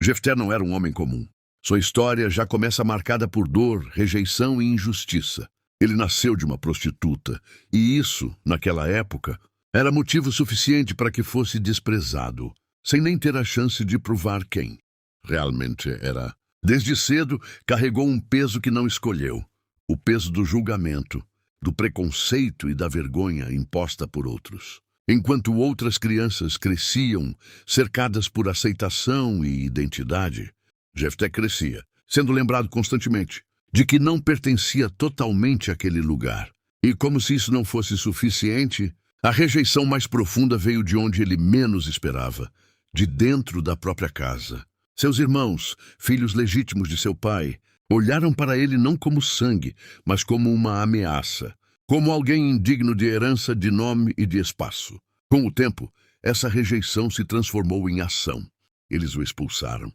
Jefté não era um homem comum. Sua história já começa marcada por dor, rejeição e injustiça. Ele nasceu de uma prostituta, e isso, naquela época, era motivo suficiente para que fosse desprezado, sem nem ter a chance de provar quem realmente era. Desde cedo, carregou um peso que não escolheu, o peso do julgamento, do preconceito e da vergonha imposta por outros. Enquanto outras crianças cresciam, cercadas por aceitação e identidade, Jefté crescia, sendo lembrado constantemente de que não pertencia totalmente àquele lugar. E como se isso não fosse suficiente, a rejeição mais profunda veio de onde ele menos esperava, de dentro da própria casa. Seus irmãos, filhos legítimos de seu pai, olharam para ele não como sangue, mas como uma ameaça, como alguém indigno de herança, de nome e de espaço. Com o tempo, essa rejeição se transformou em ação. Eles o expulsaram.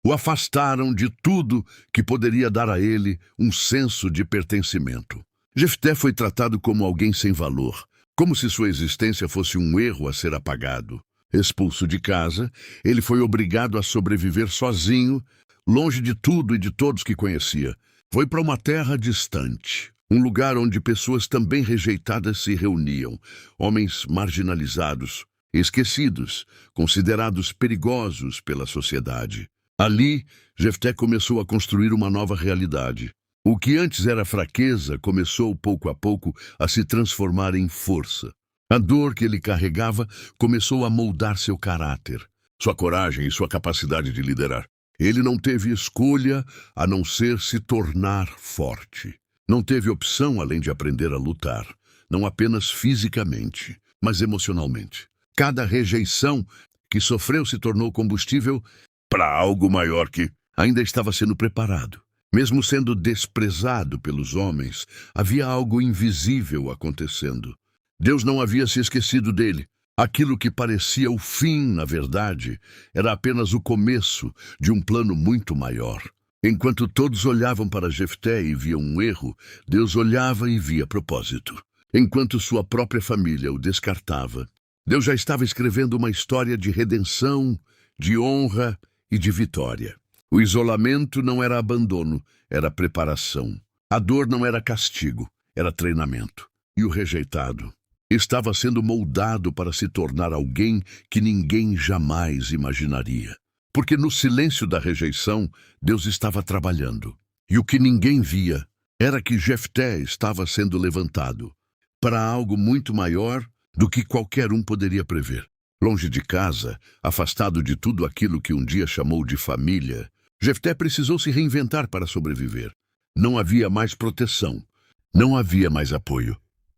O afastaram de tudo que poderia dar a ele um senso de pertencimento. Jefté foi tratado como alguém sem valor, como se sua existência fosse um erro a ser apagado. Expulso de casa, ele foi obrigado a sobreviver sozinho, longe de tudo e de todos que conhecia. Foi para uma terra distante, um lugar onde pessoas também rejeitadas se reuniam, homens marginalizados, esquecidos, considerados perigosos pela sociedade. Ali, Jefté começou a construir uma nova realidade. O que antes era fraqueza começou, pouco a pouco, a se transformar em força. A dor que ele carregava começou a moldar seu caráter, sua coragem e sua capacidade de liderar. Ele não teve escolha a não ser se tornar forte. Não teve opção além de aprender a lutar, não apenas fisicamente, mas emocionalmente. Cada rejeição que sofreu se tornou combustível para algo maior que ainda estava sendo preparado. Mesmo sendo desprezado pelos homens, havia algo invisível acontecendo. Deus não havia se esquecido dele. Aquilo que parecia o fim, na verdade, era apenas o começo de um plano muito maior. Enquanto todos olhavam para Jefté e viam um erro, Deus olhava e via propósito. Enquanto sua própria família o descartava, Deus já estava escrevendo uma história de redenção, de honra e de vitória. O isolamento não era abandono, era preparação. A dor não era castigo, era treinamento. E o rejeitado estava sendo moldado para se tornar alguém que ninguém jamais imaginaria. Porque no silêncio da rejeição, Deus estava trabalhando. E o que ninguém via era que Jefté estava sendo levantado para algo muito maior do que qualquer um poderia prever. Longe de casa, afastado de tudo aquilo que um dia chamou de família, Jefté precisou se reinventar para sobreviver. Não havia mais proteção, não havia mais apoio.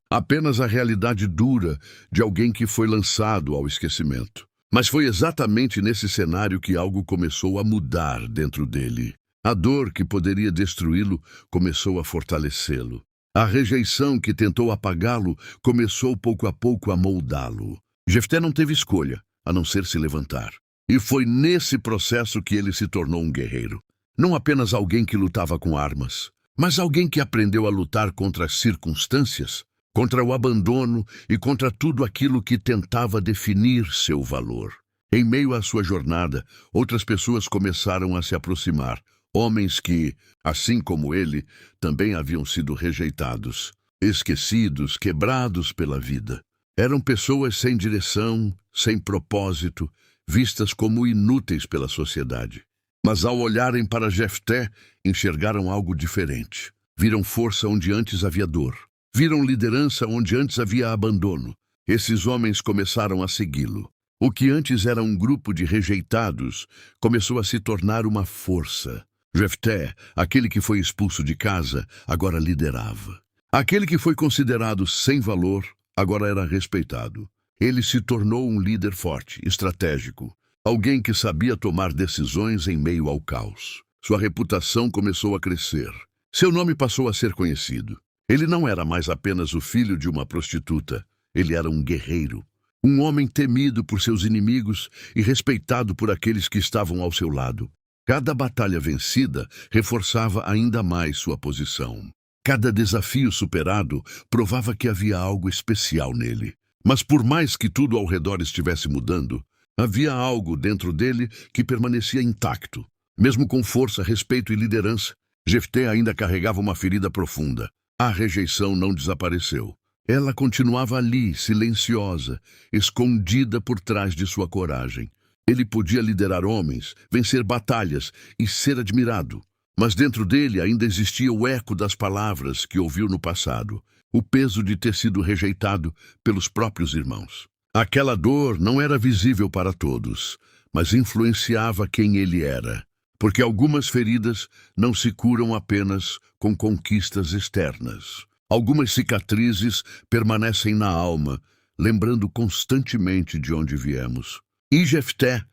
Apenas a realidade dura de alguém que foi lançado ao esquecimento. Mas foi exatamente nesse cenário que algo começou a mudar dentro dele. A dor que poderia destruí-lo começou a fortalecê-lo. A rejeição que tentou apagá-lo começou pouco a pouco a moldá-lo. Jefté não teve escolha, a não ser se levantar. E foi nesse processo que ele se tornou um guerreiro. Não apenas alguém que lutava com armas, mas alguém que aprendeu a lutar contra as circunstâncias, contra o abandono e contra tudo aquilo que tentava definir seu valor. Em meio à sua jornada, outras pessoas começaram a se aproximar, homens que, assim como ele, também haviam sido rejeitados, esquecidos, quebrados pela vida. Eram pessoas sem direção, sem propósito, vistas como inúteis pela sociedade. Mas ao olharem para Jefté, enxergaram algo diferente. Viram força onde antes havia dor. Viram liderança onde antes havia abandono. Esses homens começaram a segui-lo. O que antes era um grupo de rejeitados começou a se tornar uma força. Jefté, aquele que foi expulso de casa, agora liderava. Aquele que foi considerado sem valor, agora era respeitado. Ele se tornou um líder forte, estratégico, alguém que sabia tomar decisões em meio ao caos. Sua reputação começou a crescer. Seu nome passou a ser conhecido. Ele não era mais apenas o filho de uma prostituta. Ele era um guerreiro, um homem temido por seus inimigos e respeitado por aqueles que estavam ao seu lado. Cada batalha vencida reforçava ainda mais sua posição. Cada desafio superado provava que havia algo especial nele. Mas por mais que tudo ao redor estivesse mudando, Havia algo dentro dele que permanecia intacto. Mesmo com força, respeito e liderança, Jefté ainda carregava uma ferida profunda. A rejeição não desapareceu. Ela continuava ali, silenciosa, escondida por trás de sua coragem. Ele podia liderar homens, vencer batalhas e ser admirado. Mas dentro dele ainda existia o eco das palavras que ouviu no passado, o peso de ter sido rejeitado pelos próprios irmãos. Aquela dor não era visível para todos, mas influenciava quem ele era. Porque algumas feridas não se curam apenas com conquistas externas. Algumas cicatrizes permanecem na alma, lembrando constantemente de onde viemos. E Jefté,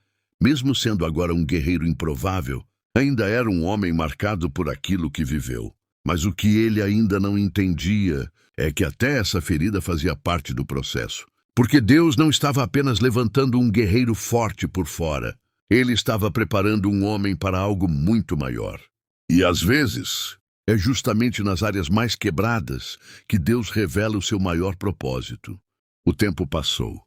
mesmo sendo agora um guerreiro improvável, ainda era um homem marcado por aquilo que viveu. Mas o que ele ainda não entendia é que até essa ferida fazia parte do processo. Porque Deus não estava apenas levantando um guerreiro forte por fora. Ele estava preparando um homem para algo muito maior. E às vezes, é justamente nas áreas mais quebradas que Deus revela o seu maior propósito. O tempo passou,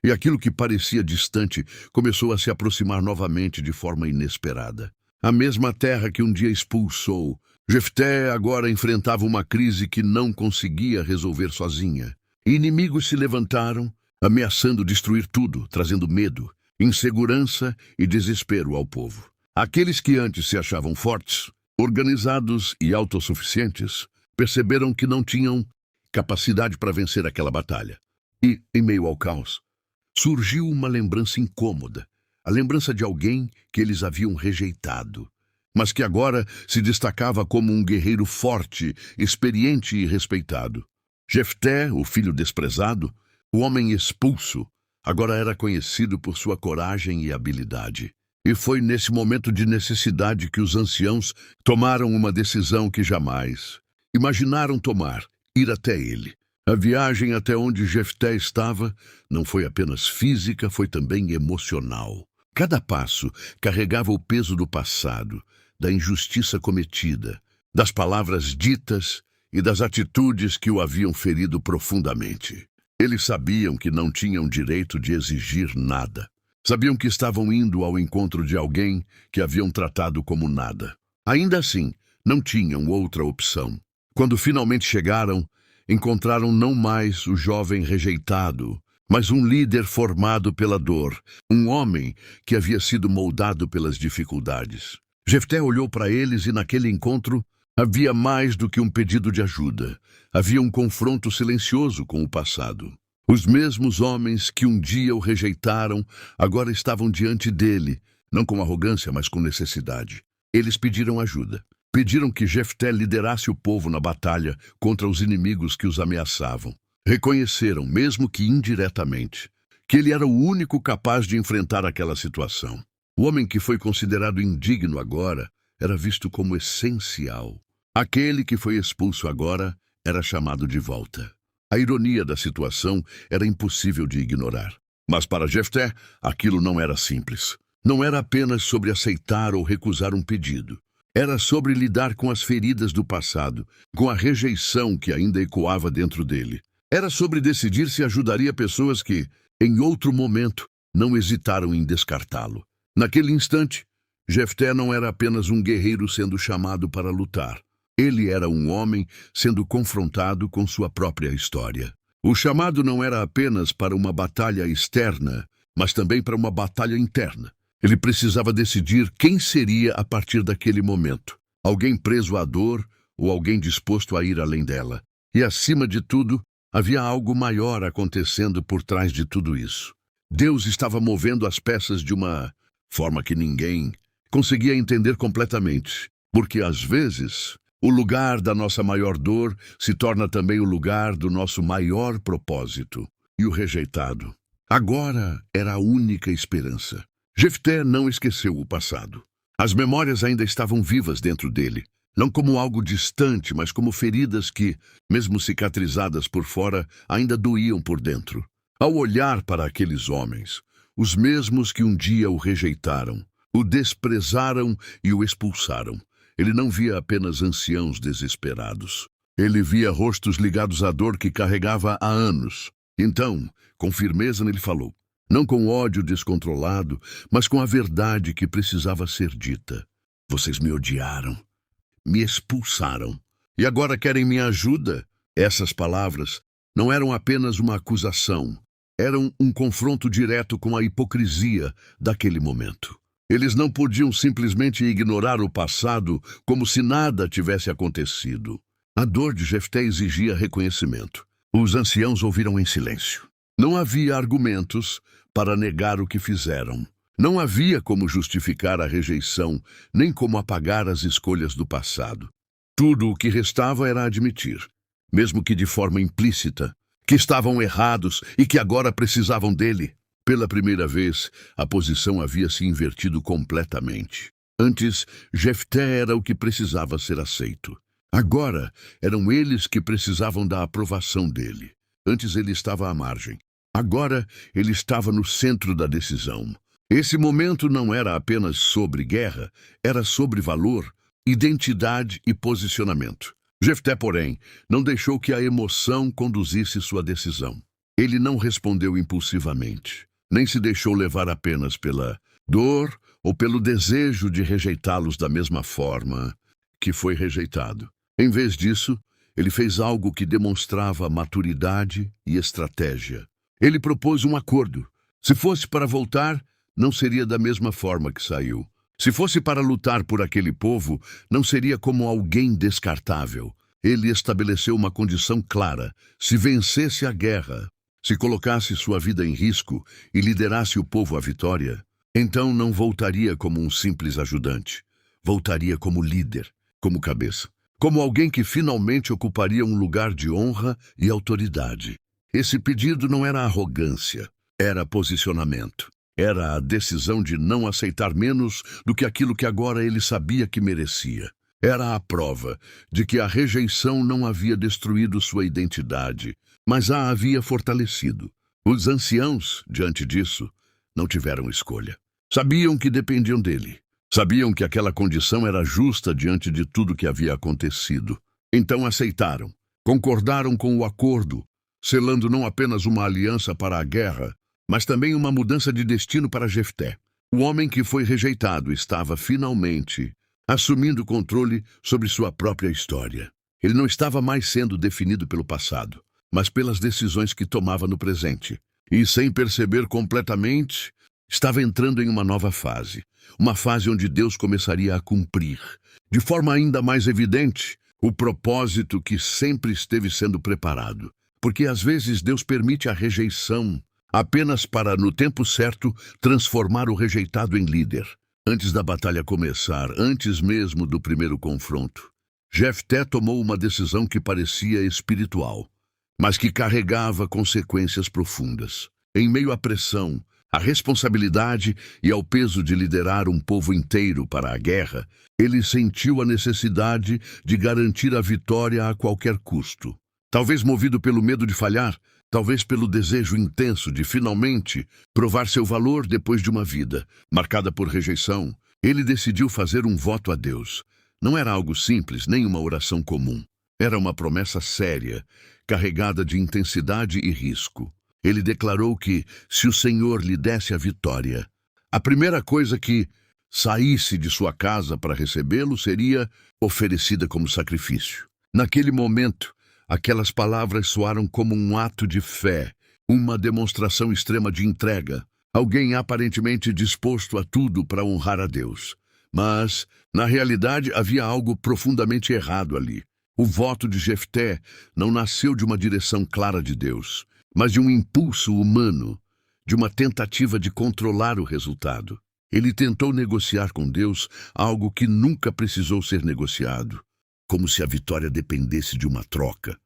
e aquilo que parecia distante começou a se aproximar novamente de forma inesperada. A mesma terra que um dia expulsou, Jefté agora enfrentava uma crise que não conseguia resolver sozinha. Inimigos se levantaram, ameaçando destruir tudo, trazendo medo, insegurança e desespero ao povo. Aqueles que antes se achavam fortes, organizados e autossuficientes, perceberam que não tinham capacidade para vencer aquela batalha. E, em meio ao caos, surgiu uma lembrança incômoda, a lembrança de alguém que eles haviam rejeitado, mas que agora se destacava como um guerreiro forte, experiente e respeitado. Jefté, o filho desprezado, o homem expulso, agora era conhecido por sua coragem e habilidade. E foi nesse momento de necessidade que os anciãos tomaram uma decisão que jamais imaginaram tomar, ir até ele. A viagem até onde Jefté estava não foi apenas física, foi também emocional. Cada passo carregava o peso do passado, da injustiça cometida, das palavras ditas e das atitudes que o haviam ferido profundamente. Eles sabiam que não tinham direito de exigir nada. Sabiam que estavam indo ao encontro de alguém que haviam tratado como nada. Ainda assim, não tinham outra opção. Quando finalmente chegaram, encontraram não mais o jovem rejeitado, mas um líder formado pela dor, um homem que havia sido moldado pelas dificuldades. Jefté olhou para eles e naquele encontro havia mais do que um pedido de ajuda. Havia um confronto silencioso com o passado. Os mesmos homens que um dia o rejeitaram agora estavam diante dele, não com arrogância, mas com necessidade. Eles pediram ajuda. Pediram que Jefté liderasse o povo na batalha contra os inimigos que os ameaçavam. Reconheceram, mesmo que indiretamente, que ele era o único capaz de enfrentar aquela situação. O homem que foi considerado indigno agora era visto como essencial. Aquele que foi expulso agora era chamado de volta. A ironia da situação era impossível de ignorar. Mas para Jefté, aquilo não era simples. Não era apenas sobre aceitar ou recusar um pedido. Era sobre lidar com as feridas do passado, com a rejeição que ainda ecoava dentro dele. Era sobre decidir se ajudaria pessoas que, em outro momento, não hesitaram em descartá-lo. Naquele instante, Jefté não era apenas um guerreiro sendo chamado para lutar. Ele era um homem sendo confrontado com sua própria história. O chamado não era apenas para uma batalha externa, mas também para uma batalha interna. Ele precisava decidir quem seria a partir daquele momento. Alguém preso à dor ou alguém disposto a ir além dela. E, acima de tudo, havia algo maior acontecendo por trás de tudo isso. Deus estava movendo as peças de uma forma que ninguém conseguia entender completamente. Porque, às vezes, o lugar da nossa maior dor se torna também o lugar do nosso maior propósito. E o rejeitado agora era a única esperança. Jefté não esqueceu o passado. As memórias ainda estavam vivas dentro dele, não como algo distante, mas como feridas que, mesmo cicatrizadas por fora, ainda doíam por dentro. Ao olhar para aqueles homens, os mesmos que um dia o rejeitaram, o desprezaram e o expulsaram, ele não via apenas anciãos desesperados. Ele via rostos ligados à dor que carregava há anos. Então, com firmeza, ele falou: não com ódio descontrolado, mas com a verdade que precisava ser dita. Vocês me odiaram, me expulsaram, e agora querem minha ajuda? Essas palavras não eram apenas uma acusação, eram um confronto direto com a hipocrisia daquele momento. Eles não podiam simplesmente ignorar o passado como se nada tivesse acontecido. A dor de Jefté exigia reconhecimento. Os anciãos ouviram em silêncio. Não havia argumentos para negar o que fizeram. Não havia como justificar a rejeição, nem como apagar as escolhas do passado. Tudo o que restava era admitir, mesmo que de forma implícita, que estavam errados e que agora precisavam dele. Pela primeira vez, a posição havia se invertido completamente. Antes, Jefté era o que precisava ser aceito. Agora, eram eles que precisavam da aprovação dele. Antes ele estava à margem. Agora, ele estava no centro da decisão. Esse momento não era apenas sobre guerra, era sobre valor, identidade e posicionamento. Jefté, porém, não deixou que a emoção conduzisse sua decisão. Ele não respondeu impulsivamente, nem se deixou levar apenas pela dor ou pelo desejo de rejeitá-los da mesma forma que foi rejeitado. Em vez disso, ele fez algo que demonstrava maturidade e estratégia. Ele propôs um acordo. Se fosse para voltar, não seria da mesma forma que saiu. Se fosse para lutar por aquele povo, não seria como alguém descartável. Ele estabeleceu uma condição clara: se vencesse a guerra, se colocasse sua vida em risco e liderasse o povo à vitória, então não voltaria como um simples ajudante. Voltaria como líder, como cabeça, como alguém que finalmente ocuparia um lugar de honra e autoridade. Esse pedido não era arrogância, era posicionamento. Era a decisão de não aceitar menos do que aquilo que agora ele sabia que merecia. Era a prova de que a rejeição não havia destruído sua identidade, mas a havia fortalecido. Os anciãos, diante disso, não tiveram escolha. Sabiam que dependiam dele. Sabiam que aquela condição era justa diante de tudo que havia acontecido. Então aceitaram. Concordaram com o acordo, selando não apenas uma aliança para a guerra, mas também uma mudança de destino para Jefté. O homem que foi rejeitado estava finalmente assumindo controle sobre sua própria história. Ele não estava mais sendo definido pelo passado, mas pelas decisões que tomava no presente. E, sem perceber completamente, estava entrando em uma nova fase. Uma fase onde Deus começaria a cumprir, de forma ainda mais evidente, o propósito que sempre esteve sendo preparado. Porque às vezes Deus permite a rejeição apenas para, no tempo certo, transformar o rejeitado em líder. Antes da batalha começar, antes mesmo do primeiro confronto, Jefté tomou uma decisão que parecia espiritual, mas que carregava consequências profundas. Em meio à pressão, à responsabilidade e ao peso de liderar um povo inteiro para a guerra, ele sentiu a necessidade de garantir a vitória a qualquer custo. Talvez movido pelo medo de falhar, talvez pelo desejo intenso de finalmente provar seu valor depois de uma vida marcada por rejeição, ele decidiu fazer um voto a Deus. Não era algo simples, nem uma oração comum. Era uma promessa séria, carregada de intensidade e risco. Ele declarou que, se o Senhor lhe desse a vitória, a primeira coisa que saísse de sua casa para recebê-lo seria oferecida como sacrifício. Naquele momento, aquelas palavras soaram como um ato de fé, uma demonstração extrema de entrega, alguém aparentemente disposto a tudo para honrar a Deus. Mas, na realidade, havia algo profundamente errado ali. O voto de Jefté não nasceu de uma direção clara de Deus, mas de um impulso humano, de uma tentativa de controlar o resultado. Ele tentou negociar com Deus algo que nunca precisou ser negociado, como se a vitória dependesse de uma troca,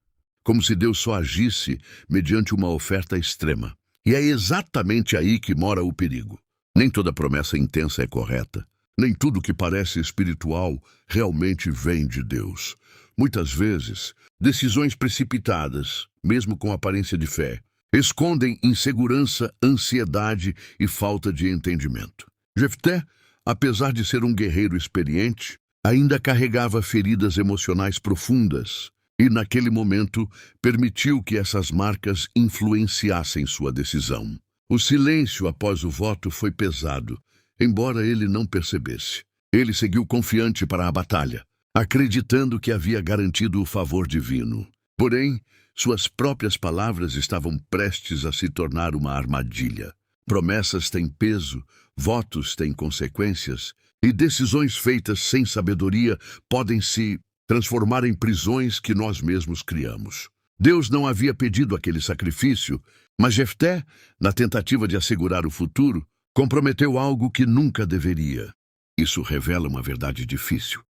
como se Deus só agisse mediante uma oferta extrema. E é exatamente aí que mora o perigo. Nem toda promessa intensa é correta, nem tudo que parece espiritual realmente vem de Deus. Muitas vezes, decisões precipitadas, mesmo com aparência de fé, escondem insegurança, ansiedade e falta de entendimento. Jefté, apesar de ser um guerreiro experiente, ainda carregava feridas emocionais profundas e, naquele momento, permitiu que essas marcas influenciassem sua decisão. O silêncio após o voto foi pesado, embora ele não percebesse. Ele seguiu confiante para a batalha, acreditando que havia garantido o favor divino. Porém, suas próprias palavras estavam prestes a se tornar uma armadilha. Promessas têm peso, votos têm consequências, e decisões feitas sem sabedoria podem se transformar em prisões que nós mesmos criamos. Deus não havia pedido aquele sacrifício, mas Jefté, na tentativa de assegurar o futuro, comprometeu algo que nunca deveria. Isso revela uma verdade difícil.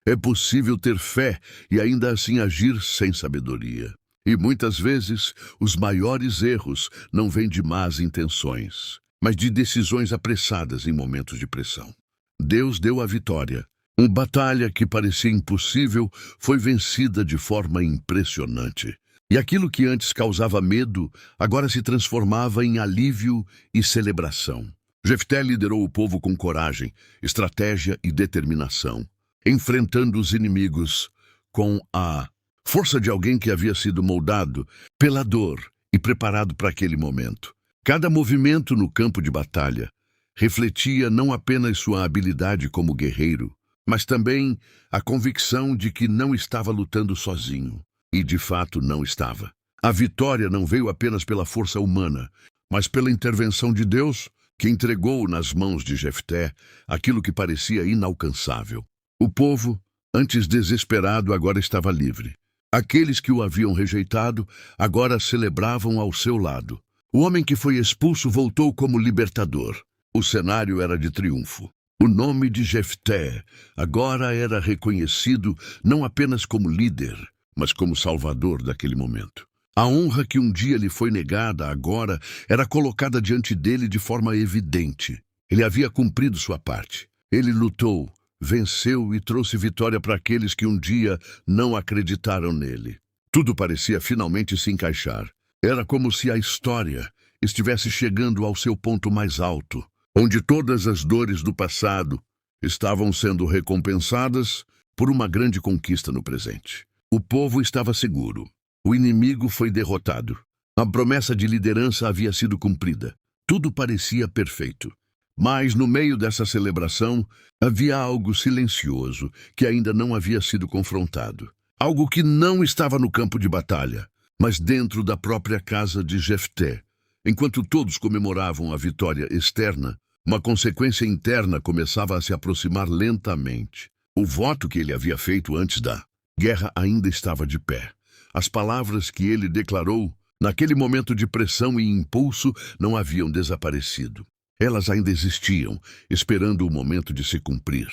É possível ter fé e ainda assim agir sem sabedoria. E muitas vezes, os maiores erros não vêm de más intenções, mas de decisões apressadas em momentos de pressão. Deus deu a vitória. Uma batalha que parecia impossível foi vencida de forma impressionante. E aquilo que antes causava medo, agora se transformava em alívio e celebração. Jefté liderou o povo com coragem, estratégia e determinação, enfrentando os inimigos com a força de alguém que havia sido moldado pela dor e preparado para aquele momento. Cada movimento no campo de batalha refletia não apenas sua habilidade como guerreiro, mas também a convicção de que não estava lutando sozinho. E de fato não estava. A vitória não veio apenas pela força humana, mas pela intervenção de Deus, que entregou nas mãos de Jefté aquilo que parecia inalcançável. O povo, antes desesperado, agora estava livre. Aqueles que o haviam rejeitado agora celebravam ao seu lado. O homem que foi expulso voltou como libertador. O cenário era de triunfo. O nome de Jefté agora era reconhecido não apenas como líder, mas como salvador daquele momento. A honra que um dia lhe foi negada agora era colocada diante dele de forma evidente. Ele havia cumprido sua parte. Ele lutou, venceu e trouxe vitória para aqueles que um dia não acreditaram nele. Tudo parecia finalmente se encaixar. Era como se a história estivesse chegando ao seu ponto mais alto, onde todas as dores do passado estavam sendo recompensadas por uma grande conquista no presente. O povo estava seguro. O inimigo foi derrotado. A promessa de liderança havia sido cumprida. Tudo parecia perfeito. Mas, no meio dessa celebração, havia algo silencioso que ainda não havia sido confrontado. Algo que não estava no campo de batalha, mas dentro da própria casa de Jefté. Enquanto todos comemoravam a vitória externa, uma consequência interna começava a se aproximar lentamente. O voto que ele havia feito antes da guerra ainda estava de pé. As palavras que ele declarou, naquele momento de pressão e impulso, não haviam desaparecido. Elas ainda existiam, esperando o momento de se cumprir.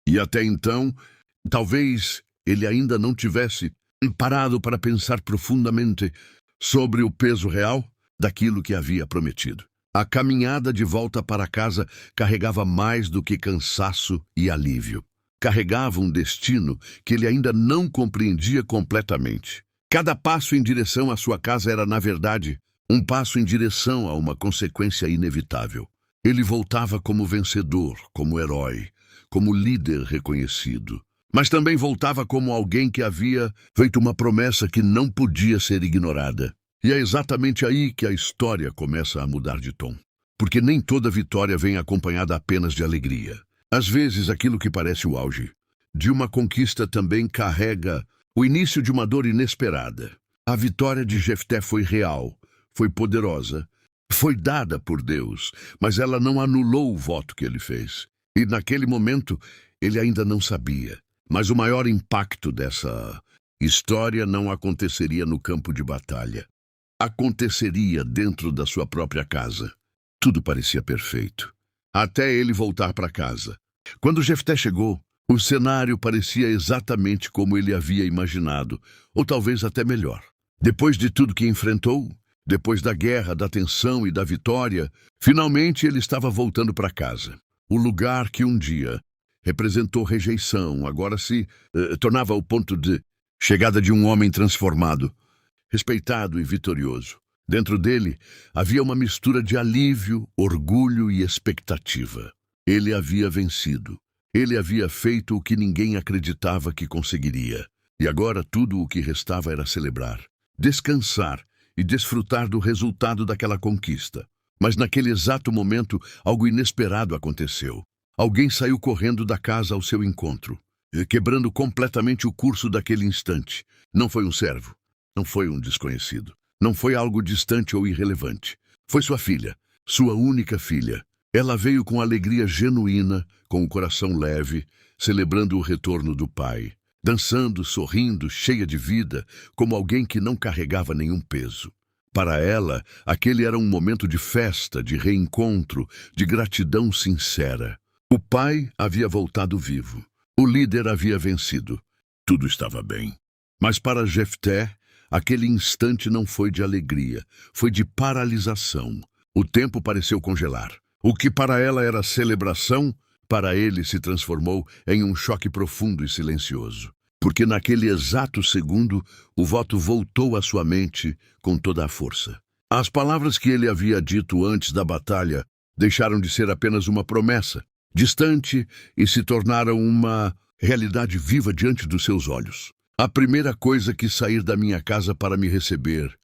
E até então, talvez ele ainda não tivesse parado para pensar profundamente sobre o peso real daquilo que havia prometido. A caminhada de volta para casa carregava mais do que cansaço e alívio. Carregava um destino que ele ainda não compreendia completamente. Cada passo em direção à sua casa era, na verdade, um passo em direção a uma consequência inevitável. Ele voltava como vencedor, como herói, como líder reconhecido. Mas também voltava como alguém que havia feito uma promessa que não podia ser ignorada. E é exatamente aí que a história começa a mudar de tom. Porque nem toda vitória vem acompanhada apenas de alegria. Às vezes, aquilo que parece o auge de uma conquista também carrega o início de uma dor inesperada. A vitória de Jefté foi real, foi poderosa, foi dada por Deus, mas ela não anulou o voto que ele fez. E naquele momento, ele ainda não sabia. Mas o maior impacto dessa história não aconteceria no campo de batalha. Aconteceria dentro da sua própria casa. Tudo parecia perfeito, até ele voltar para casa. Quando Jefté chegou, o cenário parecia exatamente como ele havia imaginado, ou talvez até melhor. Depois de tudo que enfrentou, depois da guerra, da tensão e da vitória, finalmente ele estava voltando para casa. O lugar que um dia representou rejeição, agora se tornava o ponto de chegada de um homem transformado, respeitado e vitorioso. Dentro dele havia uma mistura de alívio, orgulho e expectativa. Ele havia vencido. Ele havia feito o que ninguém acreditava que conseguiria. E agora tudo o que restava era celebrar, descansar e desfrutar do resultado daquela conquista. Mas naquele exato momento, algo inesperado aconteceu. Alguém saiu correndo da casa ao seu encontro, quebrando completamente o curso daquele instante. Não foi um servo, não foi um desconhecido, não foi algo distante ou irrelevante. Foi sua filha, sua única filha. Ela veio com alegria genuína, com o coração leve, celebrando o retorno do pai, dançando, sorrindo, cheia de vida, como alguém que não carregava nenhum peso. Para ela, aquele era um momento de festa, de reencontro, de gratidão sincera. O pai havia voltado vivo. O líder havia vencido. Tudo estava bem. Mas para Jefté, aquele instante não foi de alegria, foi de paralisação. O tempo pareceu congelar. O que para ela era celebração, para ele se transformou em um choque profundo e silencioso. Porque naquele exato segundo, o voto voltou à sua mente com toda a força. As palavras que ele havia dito antes da batalha deixaram de ser apenas uma promessa, distante, e se tornaram uma realidade viva diante dos seus olhos. A primeira coisa que sair da minha casa para me receber.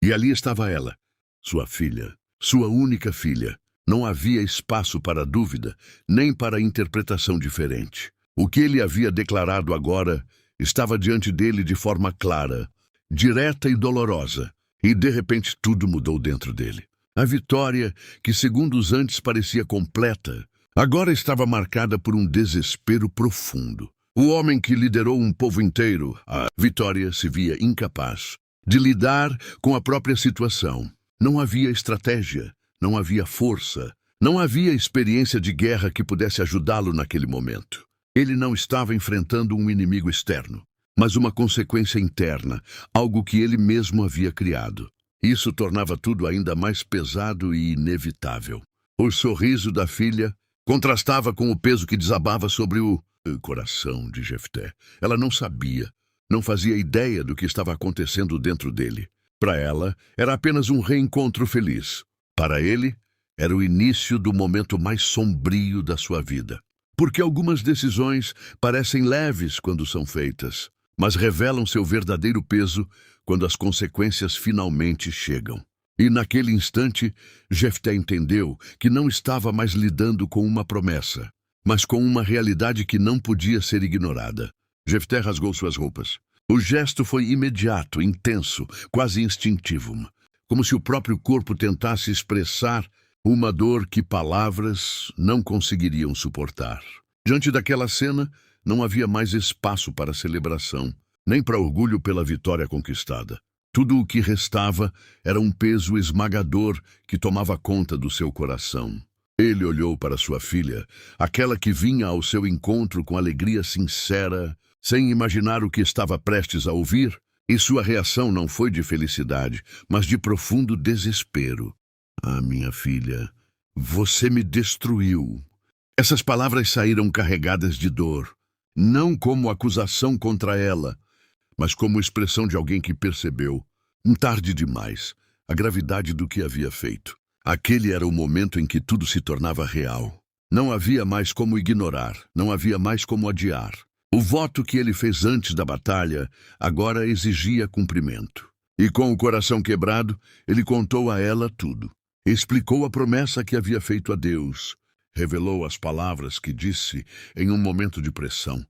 E ali estava ela, sua filha, sua única filha. Não havia espaço para dúvida, nem para interpretação diferente. O que ele havia declarado agora estava diante dele de forma clara, direta e dolorosa, e de repente tudo mudou dentro dele. A vitória, que segundos antes parecia completa, agora estava marcada por um desespero profundo. O homem que liderou um povo inteiro, a vitória, se via incapaz de lidar com a própria situação. Não havia estratégia, não havia força, não havia experiência de guerra que pudesse ajudá-lo naquele momento. Ele não estava enfrentando um inimigo externo, mas uma consequência interna, algo que ele mesmo havia criado. Isso tornava tudo ainda mais pesado e inevitável. O sorriso da filha contrastava com o peso que desabava sobre o coração de Jefté. Ela não sabia, não fazia ideia do que estava acontecendo dentro dele. Para ela, era apenas um reencontro feliz. Para ele, era o início do momento mais sombrio da sua vida. Porque algumas decisões parecem leves quando são feitas, mas revelam seu verdadeiro peso quando as consequências finalmente chegam. E naquele instante, Jefté entendeu que não estava mais lidando com uma promessa, mas com uma realidade que não podia ser ignorada. Jefté rasgou suas roupas. O gesto foi imediato, intenso, quase instintivo, como se o próprio corpo tentasse expressar uma dor que palavras não conseguiriam suportar. Diante daquela cena, não havia mais espaço para celebração, nem para orgulho pela vitória conquistada. Tudo o que restava era um peso esmagador que tomava conta do seu coração. Ele olhou para sua filha, aquela que vinha ao seu encontro com alegria sincera, sem imaginar o que estava prestes a ouvir, e sua reação não foi de felicidade, mas de profundo desespero. Ah, minha filha, você me destruiu. Essas palavras saíram carregadas de dor, não como acusação contra ela, mas como expressão de alguém que percebeu, tarde demais, a gravidade do que havia feito. Aquele era o momento em que tudo se tornava real. Não havia mais como ignorar, não havia mais como adiar. O voto que ele fez antes da batalha agora exigia cumprimento. E com o coração quebrado, ele contou a ela tudo. Explicou a promessa que havia feito a Deus. Revelou as palavras que disse em um momento de pressão,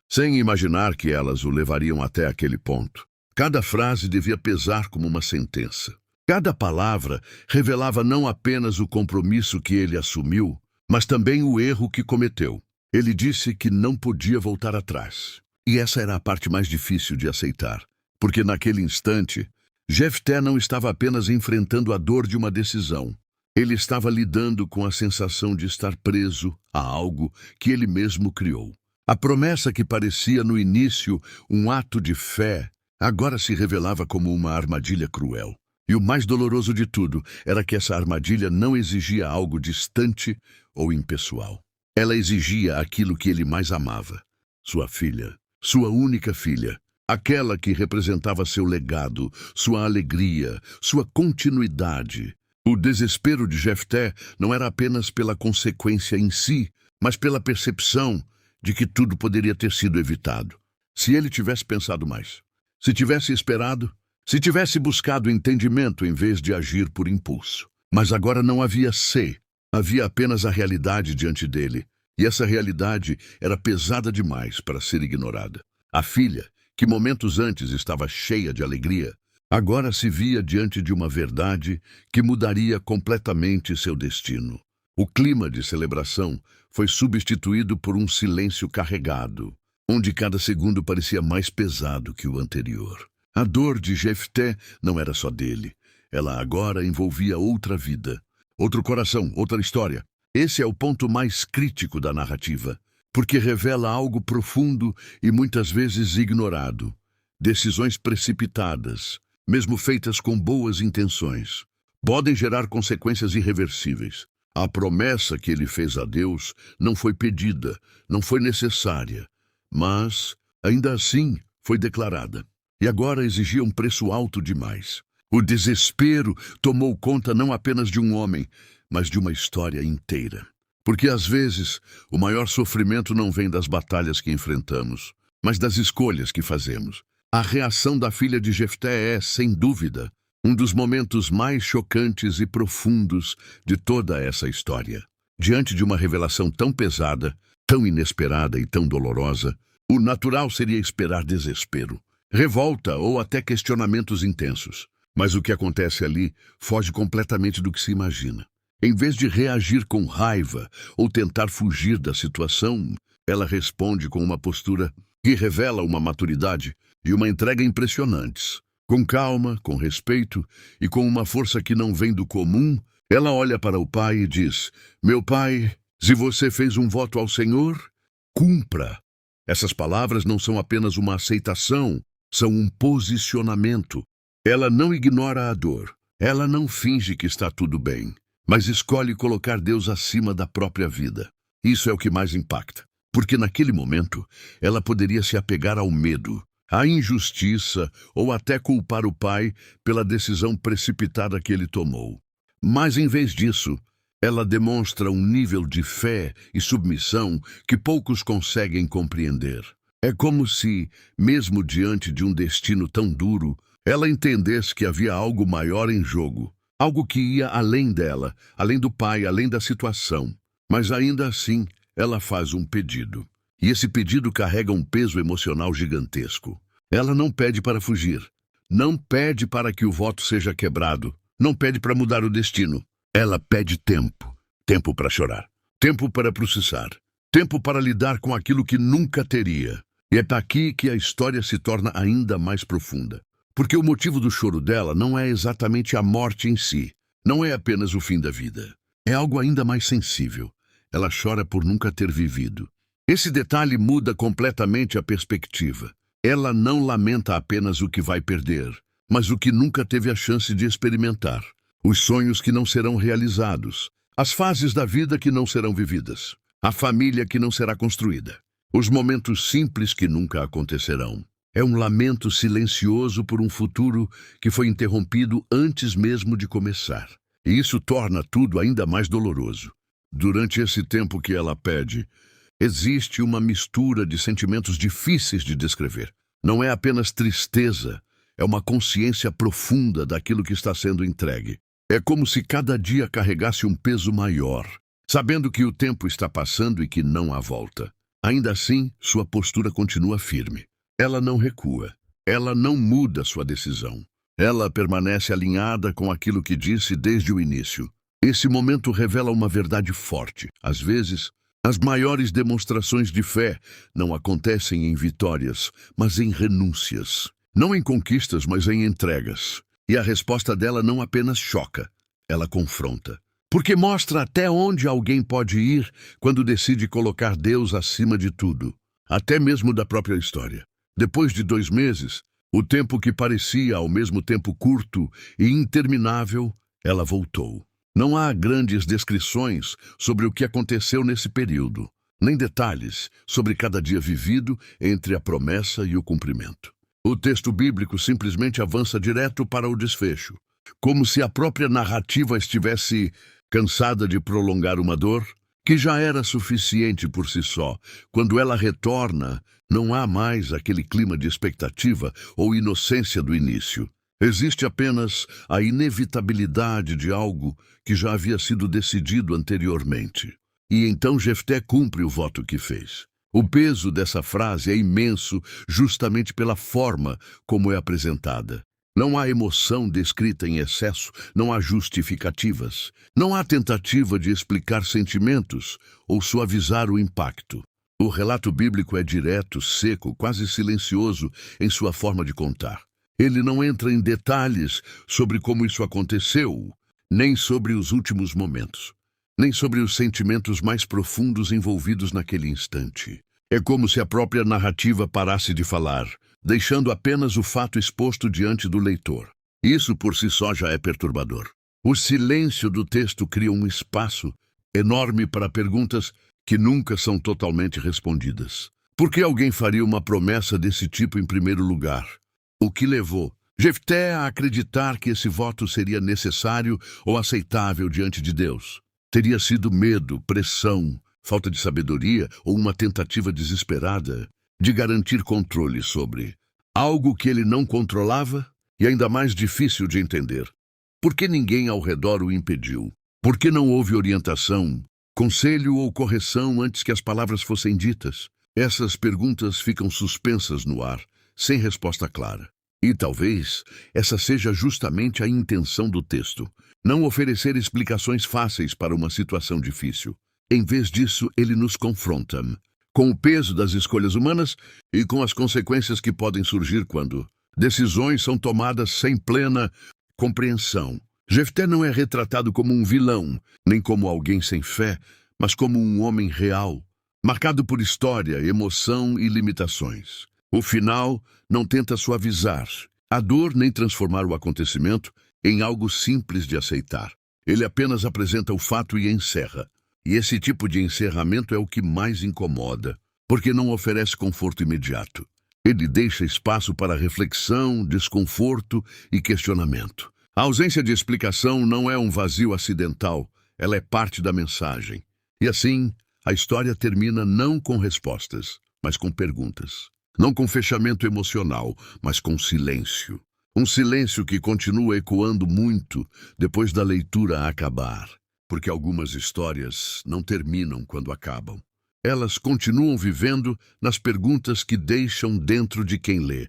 sem imaginar que elas o levariam até aquele ponto. Cada frase devia pesar como uma sentença. Cada palavra revelava não apenas o compromisso que ele assumiu, mas também o erro que cometeu. Ele disse que não podia voltar atrás. E essa era a parte mais difícil de aceitar, porque naquele instante, Jefté não estava apenas enfrentando a dor de uma decisão. Ele estava lidando com a sensação de estar preso a algo que ele mesmo criou. A promessa que parecia no início um ato de fé, agora se revelava como uma armadilha cruel. E o mais doloroso de tudo era que essa armadilha não exigia algo distante ou impessoal. Ela exigia aquilo que ele mais amava, sua filha, sua única filha, aquela que representava seu legado, sua alegria, sua continuidade. O desespero de Jefté não era apenas pela consequência em si, mas pela percepção de que tudo poderia ter sido evitado. Se ele tivesse pensado mais, se tivesse esperado, se tivesse buscado entendimento em vez de agir por impulso. Mas agora não havia se, havia apenas a realidade diante dele. E essa realidade era pesada demais para ser ignorada. A filha, que momentos antes estava cheia de alegria, agora se via diante de uma verdade que mudaria completamente seu destino. O clima de celebração foi substituído por um silêncio carregado, onde cada segundo parecia mais pesado que o anterior. A dor de Jefté não era só dele. Ela agora envolvia outra vida, outro coração, outra história. Esse é o ponto mais crítico da narrativa, porque revela algo profundo e muitas vezes ignorado. Decisões precipitadas, mesmo feitas com boas intenções, podem gerar consequências irreversíveis. A promessa que ele fez a Deus não foi pedida, não foi necessária, mas, ainda assim, foi declarada. E agora exigia um preço alto demais. O desespero tomou conta não apenas de um homem, mas de uma história inteira. Porque às vezes o maior sofrimento não vem das batalhas que enfrentamos, mas das escolhas que fazemos. A reação da filha de Jefté é, sem dúvida, um dos momentos mais chocantes e profundos de toda essa história. Diante de uma revelação tão pesada, tão inesperada e tão dolorosa, o natural seria esperar desespero, revolta ou até questionamentos intensos. Mas o que acontece ali foge completamente do que se imagina. Em vez de reagir com raiva ou tentar fugir da situação, ela responde com uma postura que revela uma maturidade e uma entrega impressionantes. Com calma, com respeito e com uma força que não vem do comum, ela olha para o pai e diz: "Meu pai, se você fez um voto ao Senhor, cumpra." Essas palavras não são apenas uma aceitação, são um posicionamento. Ela não ignora a dor, ela não finge que está tudo bem, mas escolhe colocar Deus acima da própria vida. Isso é o que mais impacta, porque naquele momento ela poderia se apegar ao medo, à injustiça ou até culpar o pai pela decisão precipitada que ele tomou. Mas em vez disso, ela demonstra um nível de fé e submissão que poucos conseguem compreender. É como se, mesmo diante de um destino tão duro, ela entendesse que havia algo maior em jogo, algo que ia além dela, além do pai, além da situação. Mas ainda assim, ela faz um pedido. E esse pedido carrega um peso emocional gigantesco. Ela não pede para fugir, não pede para que o voto seja quebrado, não pede para mudar o destino. Ela pede tempo, tempo para chorar, tempo para processar, tempo para lidar com aquilo que nunca teria. E é aqui que a história se torna ainda mais profunda. Porque o motivo do choro dela não é exatamente a morte em si, não é apenas o fim da vida. É algo ainda mais sensível. Ela chora por nunca ter vivido. Esse detalhe muda completamente a perspectiva. Ela não lamenta apenas o que vai perder, mas o que nunca teve a chance de experimentar. Os sonhos que não serão realizados, as fases da vida que não serão vividas, a família que não será construída, os momentos simples que nunca acontecerão. É um lamento silencioso por um futuro que foi interrompido antes mesmo de começar. E isso torna tudo ainda mais doloroso. Durante esse tempo que ela pede, existe uma mistura de sentimentos difíceis de descrever. Não é apenas tristeza, é uma consciência profunda daquilo que está sendo entregue. É como se cada dia carregasse um peso maior, sabendo que o tempo está passando e que não há volta. Ainda assim, sua postura continua firme. Ela não recua, ela não muda sua decisão. Ela permanece alinhada com aquilo que disse desde o início. Esse momento revela uma verdade forte. Às vezes, as maiores demonstrações de fé não acontecem em vitórias, mas em renúncias. Não em conquistas, mas em entregas. E a resposta dela não apenas choca, ela confronta. Porque mostra até onde alguém pode ir quando decide colocar Deus acima de tudo, até mesmo da própria história. Depois de 2 meses, o tempo que parecia ao mesmo tempo curto e interminável, ela voltou. Não há grandes descrições sobre o que aconteceu nesse período, nem detalhes sobre cada dia vivido entre a promessa e o cumprimento. O texto bíblico simplesmente avança direto para o desfecho, como se a própria narrativa estivesse cansada de prolongar uma dor que já era suficiente por si só. Quando ela retorna, não há mais aquele clima de expectativa ou inocência do início. Existe apenas a inevitabilidade de algo que já havia sido decidido anteriormente. E então Jefté cumpre o voto que fez. O peso dessa frase é imenso justamente pela forma como é apresentada. Não há emoção descrita em excesso, não há justificativas, não há tentativa de explicar sentimentos ou suavizar o impacto. O relato bíblico é direto, seco, quase silencioso em sua forma de contar. Ele não entra em detalhes sobre como isso aconteceu, nem sobre os últimos momentos, nem sobre os sentimentos mais profundos envolvidos naquele instante. É como se a própria narrativa parasse de falar, deixando apenas o fato exposto diante do leitor. Isso por si só já é perturbador. O silêncio do texto cria um espaço enorme para perguntas que nunca são totalmente respondidas. Por que alguém faria uma promessa desse tipo em primeiro lugar? O que levou Jefté a acreditar que esse voto seria necessário ou aceitável diante de Deus? Teria sido medo, pressão, falta de sabedoria ou uma tentativa desesperada de garantir controle sobre algo que ele não controlava e ainda mais difícil de entender? Por que ninguém ao redor o impediu? Por que não houve orientação, conselho ou correção antes que as palavras fossem ditas? Essas perguntas ficam suspensas no ar, sem resposta clara. E talvez essa seja justamente a intenção do texto: não oferecer explicações fáceis para uma situação difícil. Em vez disso, ele nos confronta com o peso das escolhas humanas e com as consequências que podem surgir quando decisões são tomadas sem plena compreensão. Jefté não é retratado como um vilão, nem como alguém sem fé, mas como um homem real, marcado por história, emoção e limitações. O final não tenta suavizar a dor nem transformar o acontecimento em algo simples de aceitar. Ele apenas apresenta o fato e encerra. E esse tipo de encerramento é o que mais incomoda, porque não oferece conforto imediato. Ele deixa espaço para reflexão, desconforto e questionamento. A ausência de explicação não é um vazio acidental, ela é parte da mensagem. E assim, a história termina não com respostas, mas com perguntas. Não com fechamento emocional, mas com silêncio. Um silêncio que continua ecoando muito depois da leitura acabar. Porque algumas histórias não terminam quando acabam. Elas continuam vivendo nas perguntas que deixam dentro de quem lê.